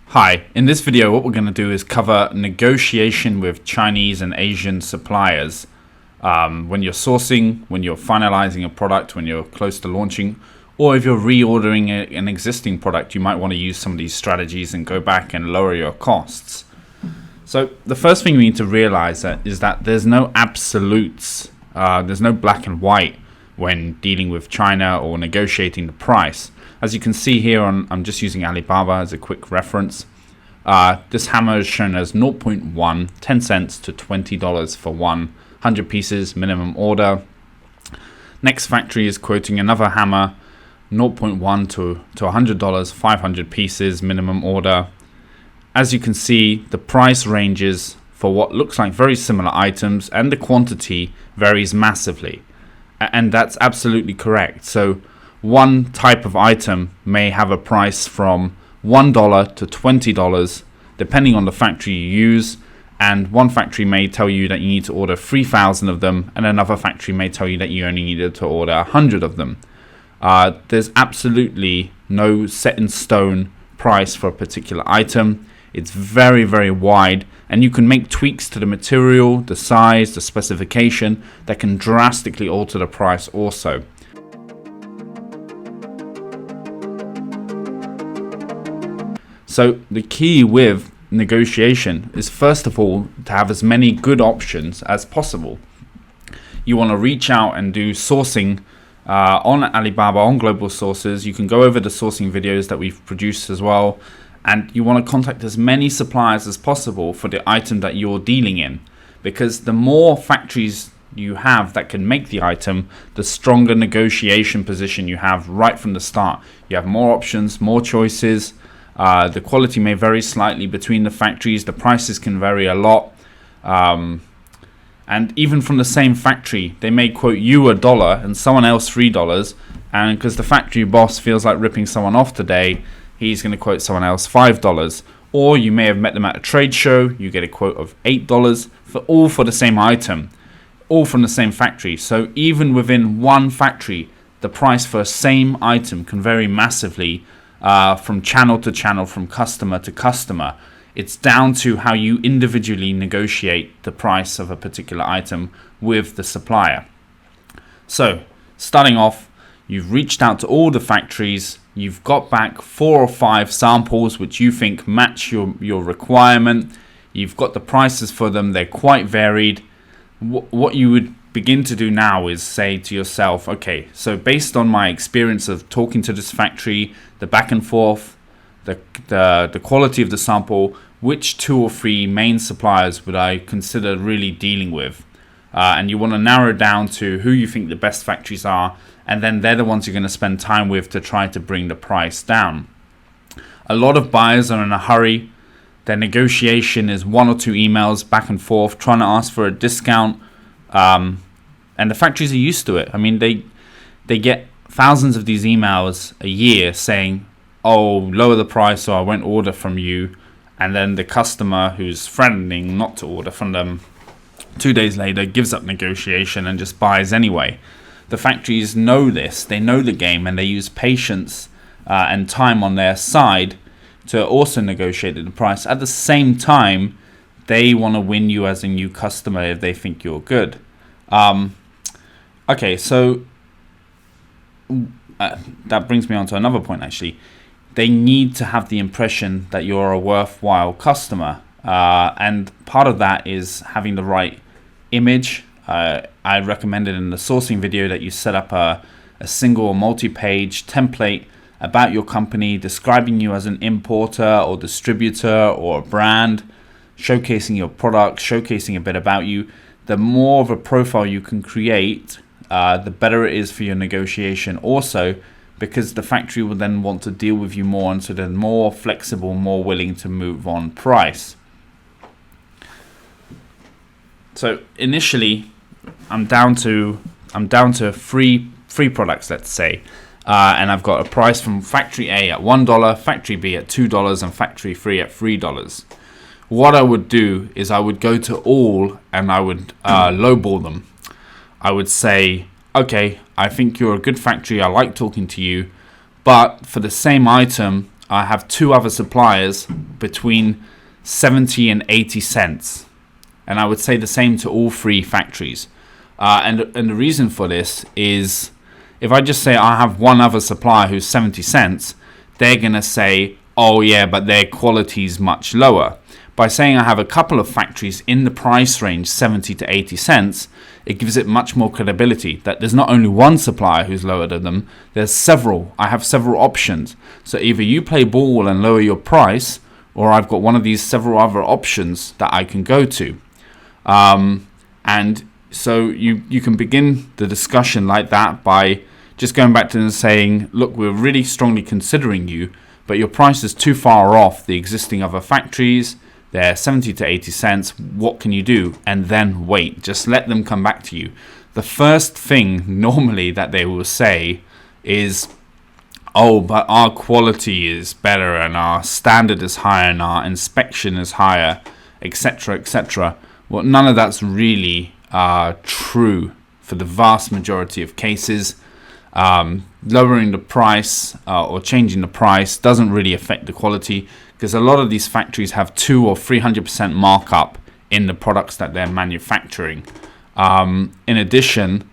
Hi, in this video what we're going to do is cover negotiation with Chinese and Asian suppliers. When you're sourcing, when you're finalizing a product, when you're close to launching, or if you're reordering an existing product, you might want to use some of these strategies and go back and lower your costs. So the first thing we need to realize is that there's no absolutes, there's no black and white when dealing with China or negotiating the price. As you can see here, I'm just using Alibaba as a quick reference. This hammer is shown as 0.1, 10 cents to $20 for 100 pieces minimum order. Next factory is quoting another hammer, 0.1 to $100, 500 pieces minimum order. As you can see, the price ranges for what looks like very similar items, and the quantity varies massively. And that's absolutely correct. So one type of item may have a price from $1 to $20 depending on the factory you use, and one factory may tell you that you need to order 3,000 of them, and another factory may tell you that you only needed to order 100 of them. There's absolutely no set in stone price for a particular item. It's very, very wide, and you can make tweaks to the material, the size, the specification that can drastically alter the price also. So the key with negotiation is, first of all, to have as many good options as possible. You want to reach out and do sourcing on Alibaba, on global sources. You can go over the sourcing videos that we've produced as well, and you want to contact as many suppliers as possible for the item that you're dealing in, because the more factories you have that can make the item, the stronger negotiation position you have right from the start. You have more options, more choices. The quality may vary slightly between the factories. The prices can vary a lot. And even from the same factory, they may quote you $1 and someone else $3. And because the factory boss feels like ripping someone off today, he's going to quote someone else $5. Or you may have met them at a trade show. You get a quote of $8 for the same item, all from the same factory. So even within one factory, the price for a same item can vary massively. From channel to channel, from customer to customer. It's down to how you individually negotiate the price of a particular item with the supplier. So, starting off, you've reached out to all the factories, you've got back 4 or 5 samples which you think match your requirement, you've got the prices for them, they're quite varied. What you would begin to do now is say to yourself, okay, so based on my experience of talking to this factory, the back and forth, the quality of the sample, which 2 or 3 main suppliers would I consider really dealing with? And you want to narrow down to who you think the best factories are, and then they're the ones you're going to spend time with to try to bring the price down. A lot of buyers are in a hurry. Their negotiation is 1 or 2 emails back and forth trying to ask for a discount. And the factories are used to it. I mean, they get thousands of these emails a year saying, oh, lower the price or I won't order from you. And then the customer who's threatening not to order from them 2 days later gives up negotiation and just buys anyway. The factories know this. They know the game, and they use patience and time on their side to also negotiate the price. At the same time, they want to win you as a new customer if they think you're good. Okay, so that brings me on to another point actually. They need to have the impression that you're a worthwhile customer, and part of that is having the right image. I recommended in the sourcing video that you set up a single or multi-page template about your company, describing you as an importer or distributor or a brand, showcasing your product, showcasing a bit about you. The more of a profile you can create, the better it is for your negotiation also, because the factory will then want to deal with you more, and so they're more flexible, more willing to move on price. So initially, I'm down to 3 products, let's say, and I've got a price from factory A at $1, factory B at $2, and factory 3 at $3. What I would do is I would go to all and I would lowball them. I would say, okay, I think you're a good factory, I like talking to you, but for the same item, I have 2 other suppliers between 70 and 80 cents. And I would say the same to all three factories. And the reason for this is, if I just say I have one other supplier who's 70 cents, they're going to say, oh yeah, but their quality is much lower. By saying I have a couple of factories in the price range 70 to 80 cents, it gives it much more credibility that there's not only one supplier who's lower than them, there's several. I have several options. So either you play ball and lower your price, or I've got one of these several other options that I can go to. And so you can begin the discussion like that by just going back to them and saying, look, we're really strongly considering you, but your price is too far off the existing other factories. They're 70 to 80 cents. What can you do? And then wait. Just let them come back to you. The first thing normally that they will say is, oh, but our quality is better and our standard is higher and our inspection is higher, etc., etc. Well, none of that's really true for the vast majority of cases. Lowering the price or changing the price doesn't really affect the quality, because a lot of these factories have 200 or 300% markup in the products that they're manufacturing. In addition,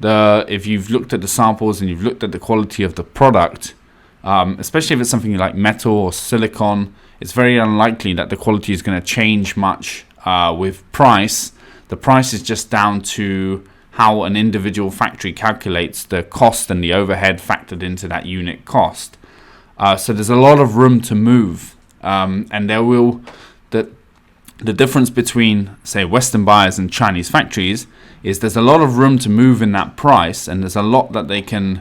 if you've looked at the samples and you've looked at the quality of the product, especially if it's something like metal or silicon, it's very unlikely that the quality is going to change much with price. The price is just down to how an individual factory calculates the cost and the overhead factored into that unit cost. So there's a lot of room to move, and the difference between, say, Western buyers and Chinese factories is there's a lot of room to move in that price, and there's a lot that they can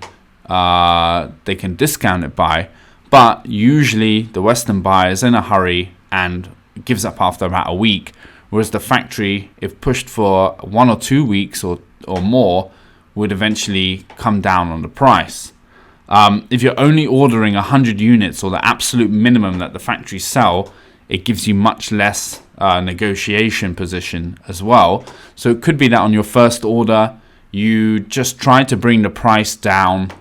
discount it by. But usually the Western buyer is in a hurry and gives up after about a week, whereas the factory, if pushed for 1 or 2 weeks or more, would eventually come down on the price. If you're only ordering 100 units or the absolute minimum that the factories sell, it gives you much less negotiation position as well. So it could be that on your first order, you just try to bring the price down,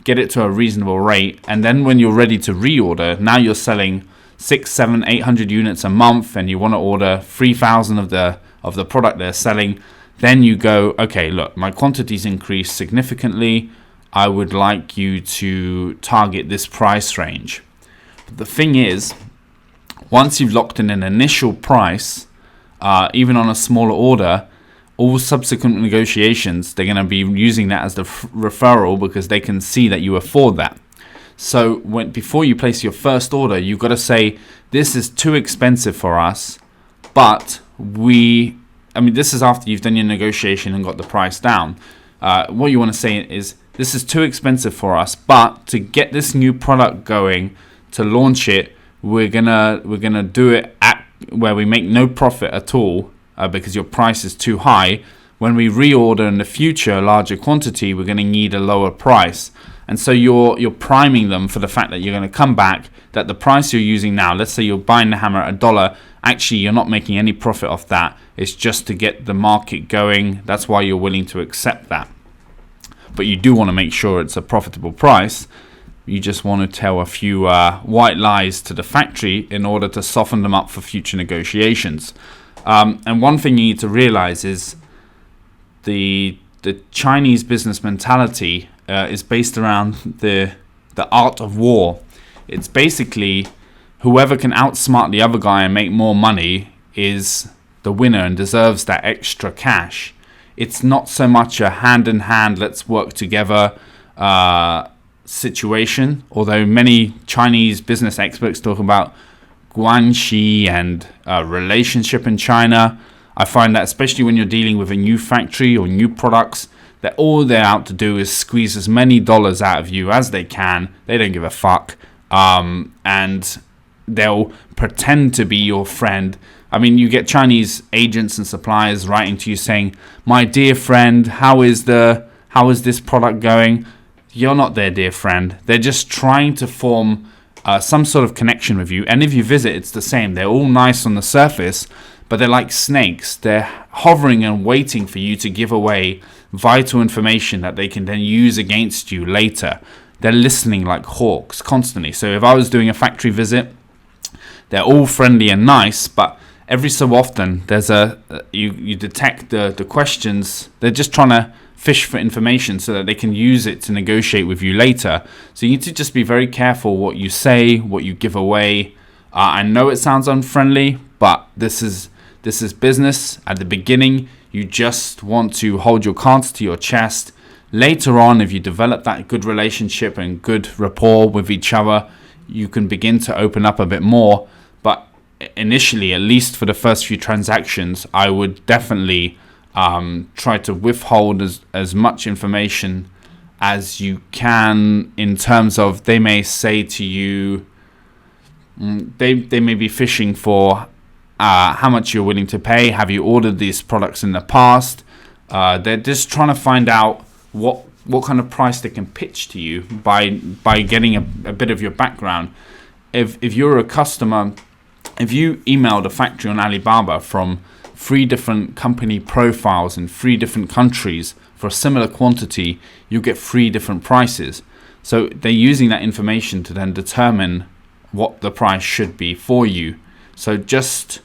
get it to a reasonable rate, and then when you're ready to reorder, now you're selling 600, 700, 800 units a month, and you want to order 3,000 of the product they're selling. Then you go, okay, look, my quantities increased significantly. I would like you to target this price range. But the thing is, once you've locked in an initial price, even on a smaller order, all subsequent negotiations, they're going to be using that as the referral because they can see that you afford that. So before you place your first order, you've got to say, this is too expensive for us, but this is after you've done your negotiation and got the price down. What you want to say is, this is too expensive for us, but to get this new product going, to launch it, we're gonna do it at where we make no profit at all because your price is too high. When we reorder in the future a larger quantity, we're going to need a lower price. And so you're priming them for the fact that you're going to come back, that the price you're using now, let's say you're buying the hammer at $1, actually you're not making any profit off that. It's just to get the market going. That's why you're willing to accept that. But you do want to make sure it's a profitable price. You just want to tell a few white lies to the factory in order to soften them up for future negotiations. And one thing you need to realize is the Chinese business mentality is based around the art of war. It's basically whoever can outsmart the other guy and make more money is the winner and deserves that extra cash. It's not so much a hand-in-hand, let's work together situation, although many Chinese business experts talk about guanxi and relationship in China. I find that especially when you're dealing with a new factory or new products, that all they're out to do is squeeze as many dollars out of you as they can. They don't give a fuck. And they'll pretend to be your friend. I mean, you get Chinese agents and suppliers writing to you saying, my dear friend, how is this product going? You're not their dear friend. They're just trying to form some sort of connection with you. And if you visit, it's the same. They're all nice on the surface, but they're like snakes. They're hovering and waiting for you to give away vital information that they can then use against you later. They're listening like hawks constantly. So if I was doing a factory visit, they're all friendly and nice, but every so often there's you detect the questions. They're just trying to fish for information so that they can use it to negotiate with you later. So you need to just be very careful what you say, what you give away. I know it sounds unfriendly, but this is business. At the beginning, you just want to hold your cards to your chest. Later on, if you develop that good relationship and good rapport with each other, you can begin to open up a bit more. But initially, at least for the first few transactions, I would definitely try to withhold as much information as you can, in terms of they may say to you, they may be fishing for how much you're willing to pay. Have you ordered these products in the past? They're just trying to find out what kind of price they can pitch to you by getting a bit of your background. If you're a customer, if you emailed a factory on Alibaba from 3 different company profiles in 3 different countries for a similar quantity, you'll get 3 different prices. So they're using that information to then determine what the price should be for you. So just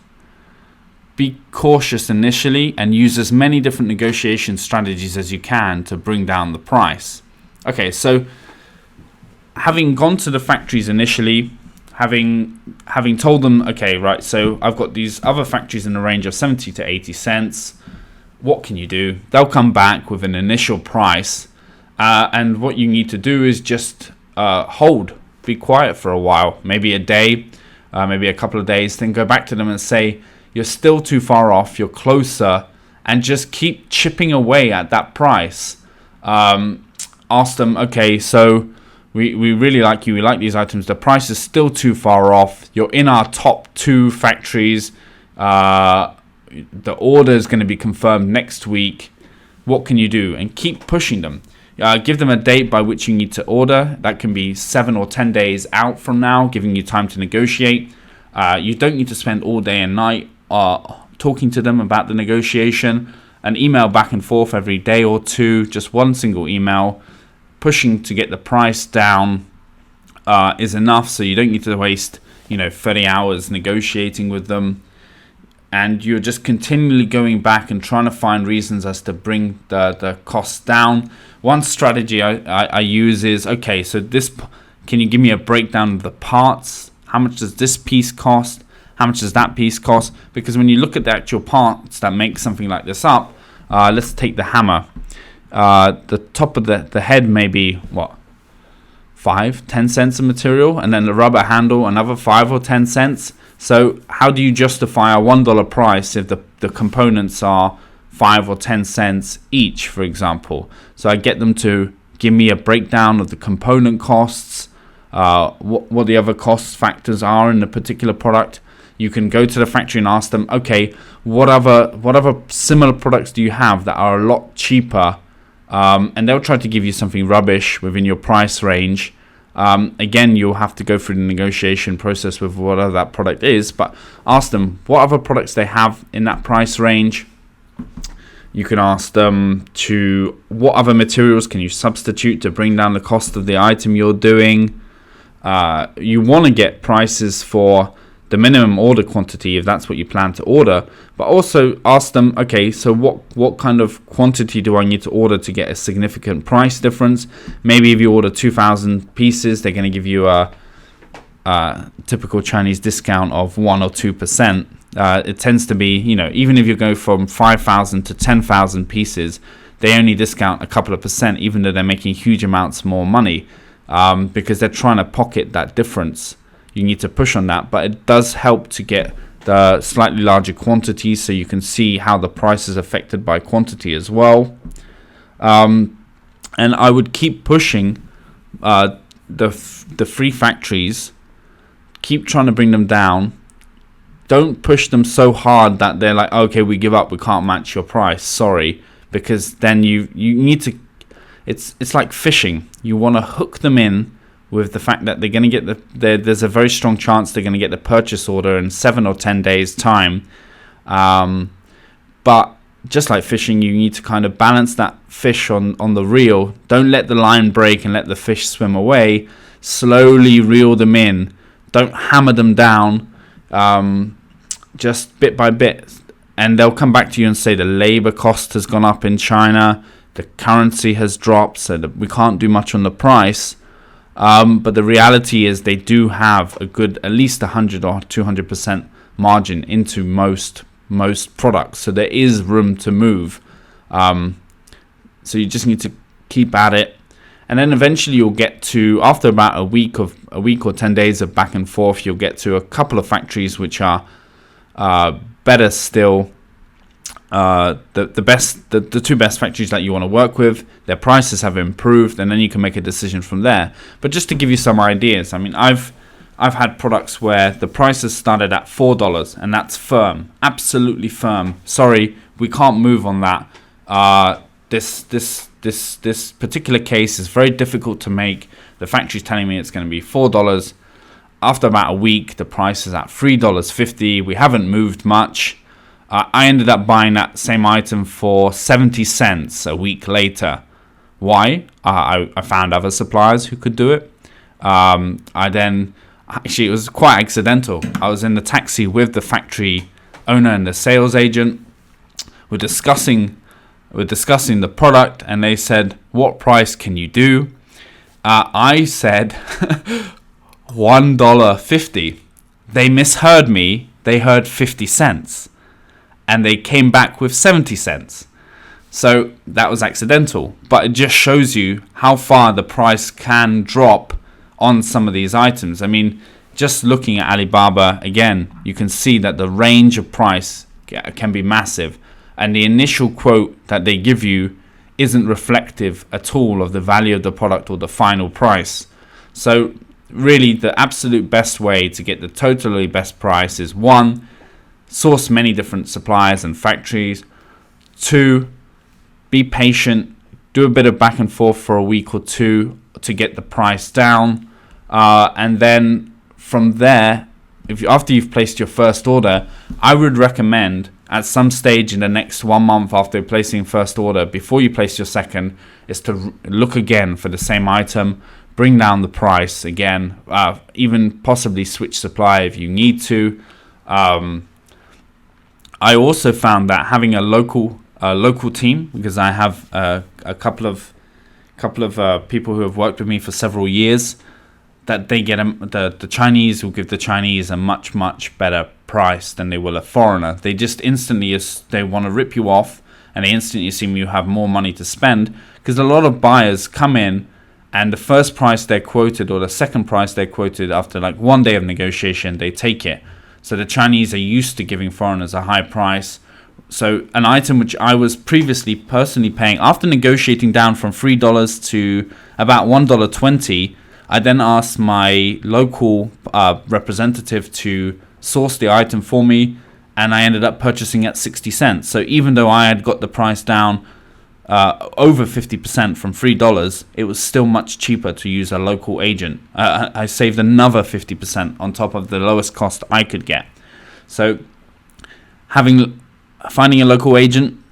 be cautious initially and use as many different negotiation strategies as you can to bring down the price. Okay, so having gone to the factories initially, having told them, okay, right, so I've got these other factories in the range of 70 to 80 cents. What can you do? They'll come back with an initial price, and what you need to do is just be quiet for a while, maybe a day, maybe a couple of days, then go back to them and say, you're still too far off, you're closer, and just keep chipping away at that price. Ask them, okay, so we really like you, we like these items, the price is still too far off, you're in our top 2 factories, the order is going to be confirmed next week, what can you do? And keep pushing them. Give them a date by which you need to order. That can be 7 or 10 days out from now, giving you time to negotiate. You don't need to spend all day and night talking to them about the negotiation. An email back and forth every day or 2, just one single email, pushing to get the price down is enough. So you don't need to waste 30 hours negotiating with them. And you're just continually going back and trying to find reasons as to bring the costs down. One strategy I use is, okay, so can you give me a breakdown of the parts? How much does this piece cost? How much does that piece cost? Because when you look at the actual parts that make something like this up, let's take the hammer. The top of the head may be, 5-10 cents of material, and then the rubber handle, another 5 or 10 cents. So how do you justify a $1 price if the components are 5 or 10 cents each, for example? So I get them to give me a breakdown of the component costs, what the other cost factors are in the particular product. You can go to the factory and ask them, okay, what other similar products do you have that are a lot cheaper? And they'll try to give you something rubbish within your price range. Again, you'll have to go through the negotiation process with whatever that product is, but ask them what other products they have in that price range. You can ask them to what other materials can you substitute to bring down the cost of the item you're doing. You want to get prices for the minimum order quantity if that's what you plan to order, but also ask them, okay, so what kind of quantity do I need to order to get a significant price difference? Maybe if you order 2,000 pieces, they're going to give you a typical Chinese discount of 1 or 2%. It tends to be, even if you go from 5,000 to 10,000 pieces, they only discount a couple of percent, even though they're making huge amounts more money, because they're trying to pocket that difference. You need to push on that, but it does help to get the slightly larger quantities so you can see how the price is affected by quantity as well. And I would keep pushing the 3 factories, keep trying to bring them down. Don't push them so hard that they're like, okay, we give up, we can't match your price, sorry, because then you need to, it's like fishing. You want to hook them in with the fact that they're going to get there's a very strong chance they're going to get the purchase order in 7 or 10 days time. But just like fishing, you need to kind of balance that fish on the reel. Don't let the line break and let the fish swim away. Slowly reel them in. Don't hammer them down. just bit by bit. And they'll come back to you and say the labor cost has gone up in China, the currency has dropped, so that we can't do much on the price. But the reality is they do have a good, at least 100 or 200% margin into most products. So there is room to move. So you just need to keep at it. And then eventually you'll get to, after about a week or 10 days of back and forth, you'll get to a couple of factories which are better still. The two best factories that you want to work with, their prices have improved, and then you can make a decision from there. But just to give you some ideas, I mean, I've had products where the prices started at $4, and that's firm, absolutely firm. Sorry, we can't move on that. This particular case is very difficult to make. The factory's telling me it's going to be $4. After about a week, the price is at $3.50. We haven't moved much. I ended up buying that same item for 70 cents a week later. Why? I found other suppliers who could do it. Actually, it was quite accidental. I was in the taxi with the factory owner and the sales agent. We're discussing the product, and they said, "What price can you do?" I said $1.50. They misheard me. They heard 50 cents. And they came back with 70 cents. So that was accidental. But it just shows you how far the price can drop on some of these items. I mean, just looking at Alibaba, again, you can see that the range of price can be massive. And the initial quote that they give you isn't reflective at all of the value of the product or the final price. So really, the absolute best way to get the totally best price is 1, source many different suppliers and factories. 2, be patient, do a bit of back and forth for a week or 2 to get the price down. And then from there, after you've placed your first order, I would recommend at some stage in the next 1 month after placing first order, before you place your second, is to look again for the same item, bring down the price again, even possibly switch supplier if you need to. I also found that having a local team, because I have a couple of people who have worked with me for several years, that they get the Chinese will give the Chinese a much better price than they will a foreigner. They just instantly they want to rip you off, and they instantly assume you have more money to spend, because a lot of buyers come in and the first price they're quoted or the second price they're quoted after like 1 day of negotiation, they take it. So the Chinese are used to giving foreigners a high price. So an item which I was previously personally paying, after negotiating down from $3 to about $1.20, I then asked my local representative to source the item for me, and I ended up purchasing at 60 cents. So even though I had got the price down over 50% from $3, it was still much cheaper to use a local agent. I saved another 50% on top of the lowest cost I could get. So finding a local agent,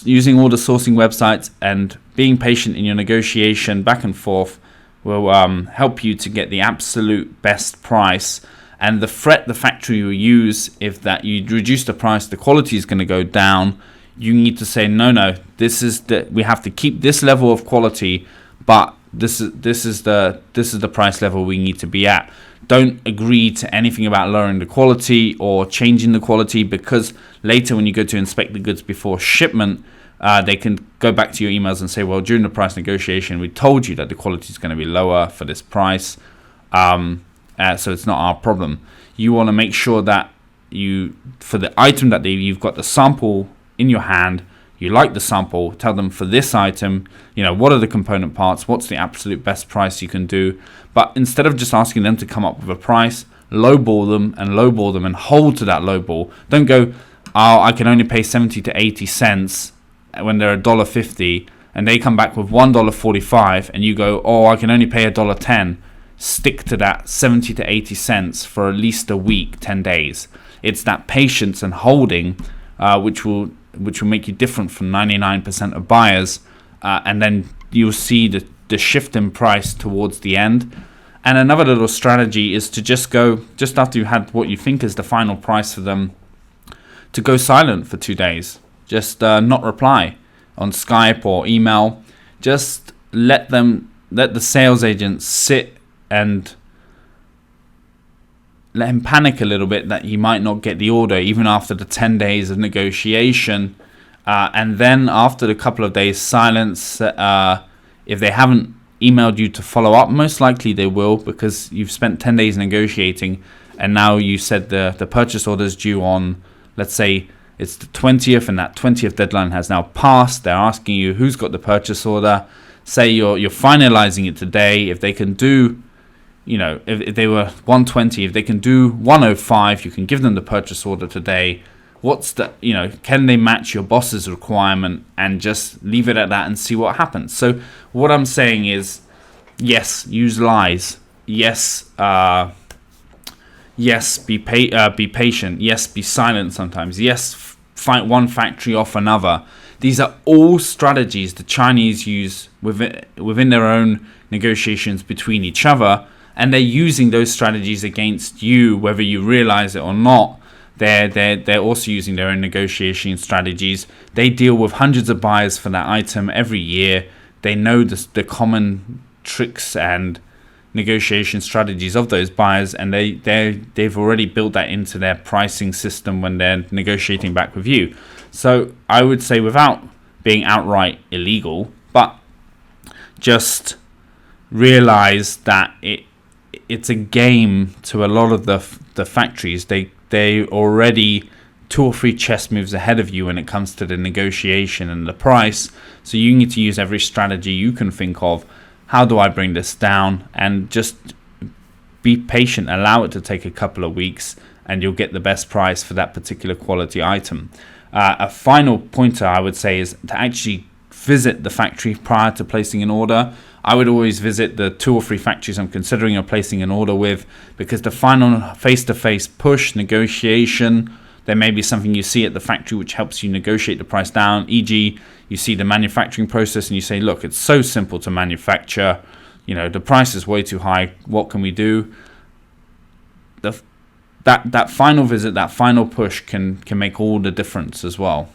using all the sourcing websites, and being patient in your negotiation back and forth will help you to get the absolute best price. And the factory will use, if that you reduce the price, the quality is going to go down. You need to say no. We have to keep this level of quality, but this is the price level we need to be at. Don't agree to anything about lowering the quality or changing the quality, because later when you go to inspect the goods before shipment, they can go back to your emails and say, well, during the price negotiation, we told you that the quality is going to be lower for this price, so it's not our problem. You want to make sure that for the item that you've got the sample in your hand, you like the sample, tell them for this item, what are the component parts, what's the absolute best price you can do. But instead of just asking them to come up with a price, lowball them and hold to that lowball. Don't go, oh, I can only pay 70 to 80 cents when they're $1.50, and they come back with $1.45, and you go, oh, I can only pay $1.10. Stick to that 70 to 80 cents for at least a week, 10 days. It's that patience and holding which will make you different from 99% of buyers, and then you'll see the shift in price towards the end. And another little strategy is to just after you had what you think is the final price for them, to go silent for 2 days. Just not reply on Skype or email. Just let the sales agent sit and let him panic a little bit that he might not get the order even after the 10 days of negotiation. And then after a couple of days silence, if they haven't emailed you to follow up, most likely they will, because you've spent 10 days negotiating, and now you said the purchase order is due on, let's say it's the 20th, and that 20th deadline has now passed. They're asking you who's got the purchase order. Say you're finalizing it today. If they can do, if they were 120, if they can do 105, you can give them the purchase order today. Can they match your boss's requirement, and just leave it at that and see what happens? So what I'm saying is, yes, use lies. Yes, be patient. Yes, be silent sometimes. Yes, fight one factory off another. These are all strategies the Chinese use within their own negotiations between each other, and they're using those strategies against you, whether you realize it or not. They're also using their own negotiation strategies. They deal with hundreds of buyers for that item every year. They know the common tricks and negotiation strategies of those buyers, and they've already built that into their pricing system when they're negotiating back with you. So I would say, without being outright illegal, but just realize that it's a game to a lot of the factories. They already 2 or 3 chess moves ahead of you when it comes to the negotiation and the price. So you need to use every strategy you can think of. How do I bring this down? And just be patient. Allow it to take a couple of weeks, and you'll get the best price for that particular quality item. A final pointer I would say is to actually visit the factory prior to placing an order. I would always visit the 2 or 3 factories I'm considering or placing an order with, because the final face-to-face push negotiation, there may be something you see at the factory which helps you negotiate the price down. E.g., you see the manufacturing process and you say, look, it's so simple to manufacture. The price is way too high. What can we do? That final visit, that final push can make all the difference as well.